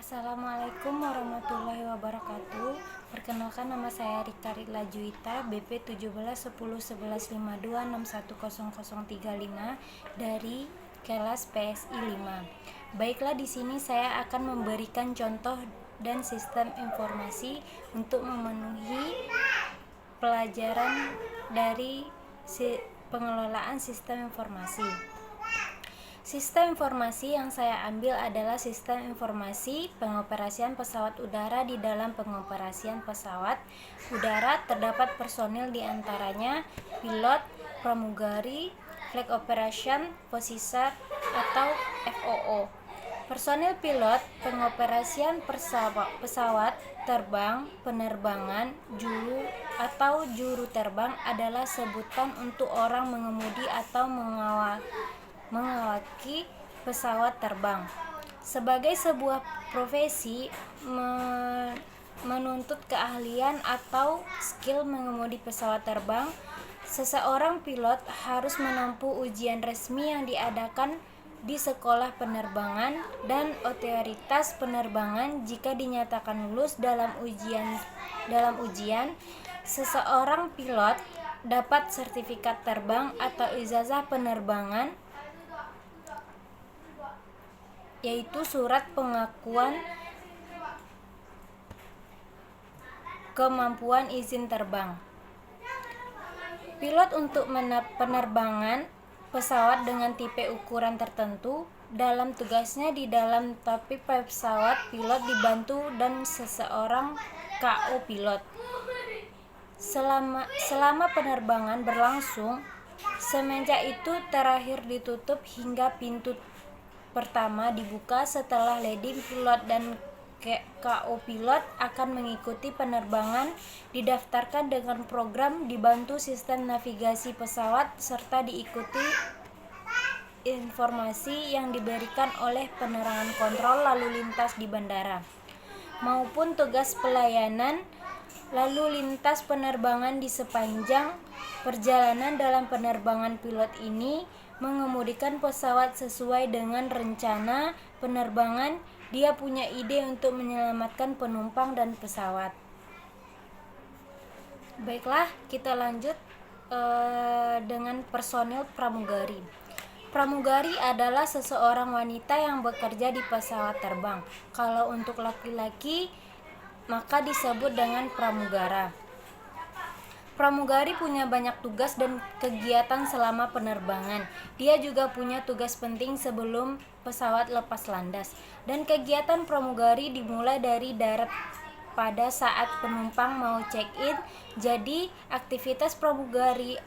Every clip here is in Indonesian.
Assalamualaikum warahmatullahi wabarakatuh. Perkenalkan, nama saya Rika Ridla Juwita, BP 17 10 11 52 610035 dari kelas PSI 5. Baiklah, di sini saya akan memberikan contoh dan sistem informasi untuk memenuhi pelajaran dari pengelolaan sistem informasi. Sistem informasi yang saya ambil adalah sistem informasi pengoperasian pesawat udara. Di dalam pengoperasian pesawat udara terdapat personil, diantaranya pilot, pramugari, flight operation officer atau FOO. Personil pilot pengoperasian pesawat terbang, penerbangan, juru terbang adalah sebutan untuk orang mengemudi atau mengawaki pesawat terbang. Sebagai sebuah profesi menuntut keahlian atau skill mengemudi pesawat terbang, seseorang pilot harus menempuh ujian resmi yang diadakan di sekolah penerbangan dan otoritas penerbangan. Jika dinyatakan lulus dalam ujian, seseorang pilot dapat sertifikat terbang atau ijazah penerbangan, yaitu surat pengakuan kemampuan izin terbang. Pilot untuk penerbangan pesawat dengan tipe ukuran tertentu. Dalam tugasnya di dalam cockpit pesawat, pilot dibantu dan seseorang KO pilot. Selama penerbangan berlangsung, semenjak itu terakhir ditutup hingga pintu pertama dibuka. Setelah landing, pilot dan KO pilot akan mengikuti penerbangan, didaftarkan dengan program, dibantu sistem navigasi pesawat, serta diikuti informasi yang diberikan oleh penerangan kontrol lalu lintas di bandara, maupun tugas pelayanan lalu lintas penerbangan di sepanjang perjalanan. Dalam penerbangan, pilot ini mengemudikan pesawat sesuai dengan rencana penerbangan. Dia punya ide untuk menyelamatkan penumpang dan pesawat. Baiklah, kita lanjut dengan personil pramugari. Pramugari adalah seseorang wanita yang bekerja di pesawat terbang. Kalau untuk laki-laki, maka disebut dengan pramugara. Pramugari punya banyak tugas dan kegiatan selama penerbangan. Dia juga punya tugas penting sebelum pesawat lepas landas. Dan kegiatan pramugari dimulai dari darat pada saat penumpang mau check-in. Jadi, aktivitas pramugari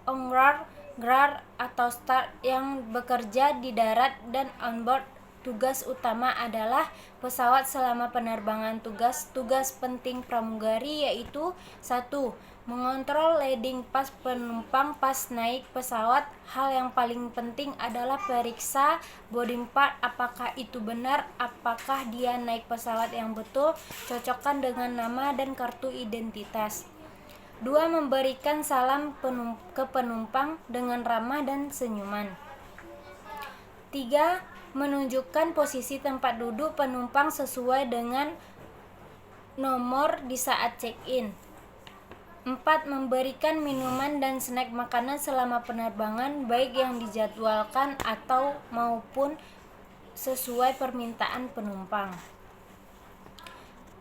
on-board atau start yang bekerja di darat dan on-board. Tugas utama adalah pesawat selama penerbangan. Tugas penting pramugari yaitu 1. Mengontrol landing pas penumpang pas naik pesawat. Hal yang paling penting adalah periksa boarding part, apakah itu benar, apakah dia naik pesawat yang betul, cocokkan dengan nama dan kartu identitas. 2. Memberikan salam ke penumpang dengan ramah dan senyuman. 3. Menunjukkan posisi tempat duduk penumpang sesuai dengan nomor di saat check-in. 4. Memberikan minuman dan snack makanan selama penerbangan, baik yang dijadwalkan atau maupun sesuai permintaan penumpang.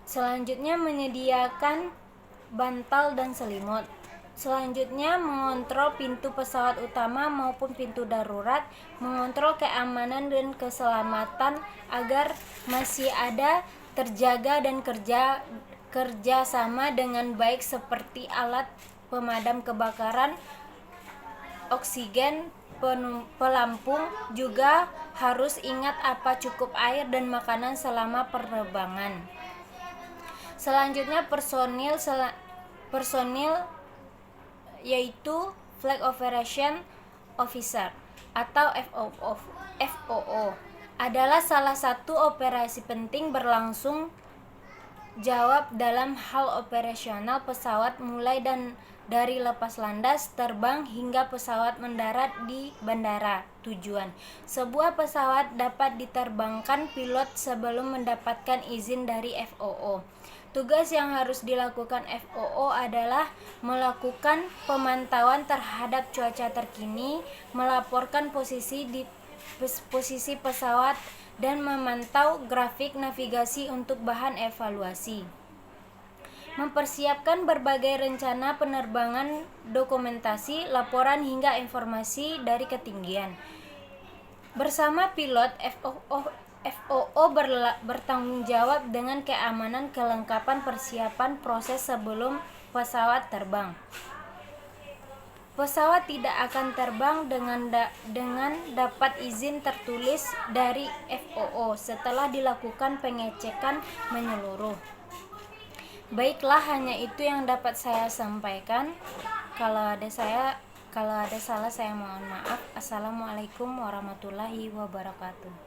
Selanjutnya, menyediakan bantal dan selimut. Selanjutnya, mengontrol pintu pesawat utama maupun pintu darurat, mengontrol keamanan dan keselamatan agar masih ada terjaga dan kerja sama dengan baik, seperti alat pemadam kebakaran, oksigen, pelampung. Juga harus ingat apa cukup air dan makanan selama penerbangan. Selanjutnya, personil yaitu Flight Operation Officer atau FOO adalah salah satu operasi penting berlangsung jawab dalam hal operasional pesawat, mulai dari lepas landas, terbang hingga pesawat mendarat di bandara tujuan. Sebuah pesawat dapat diterbangkan pilot sebelum mendapatkan izin dari FOO. Tugas yang harus dilakukan FOO adalah melakukan pemantauan terhadap cuaca terkini, melaporkan posisi pesawat, dan memantau grafik navigasi untuk bahan evaluasi. Mempersiapkan berbagai rencana penerbangan, dokumentasi, laporan hingga informasi dari ketinggian. Bersama pilot, FOO bertanggung jawab dengan keamanan, kelengkapan persiapan proses sebelum pesawat terbang. Pesawat tidak akan terbang dengan dapat izin tertulis dari FOO setelah dilakukan pengecekan menyeluruh. Baiklah, hanya itu yang dapat saya sampaikan. Kalau ada salah, saya mohon maaf. Assalamualaikum warahmatullahi wabarakatuh.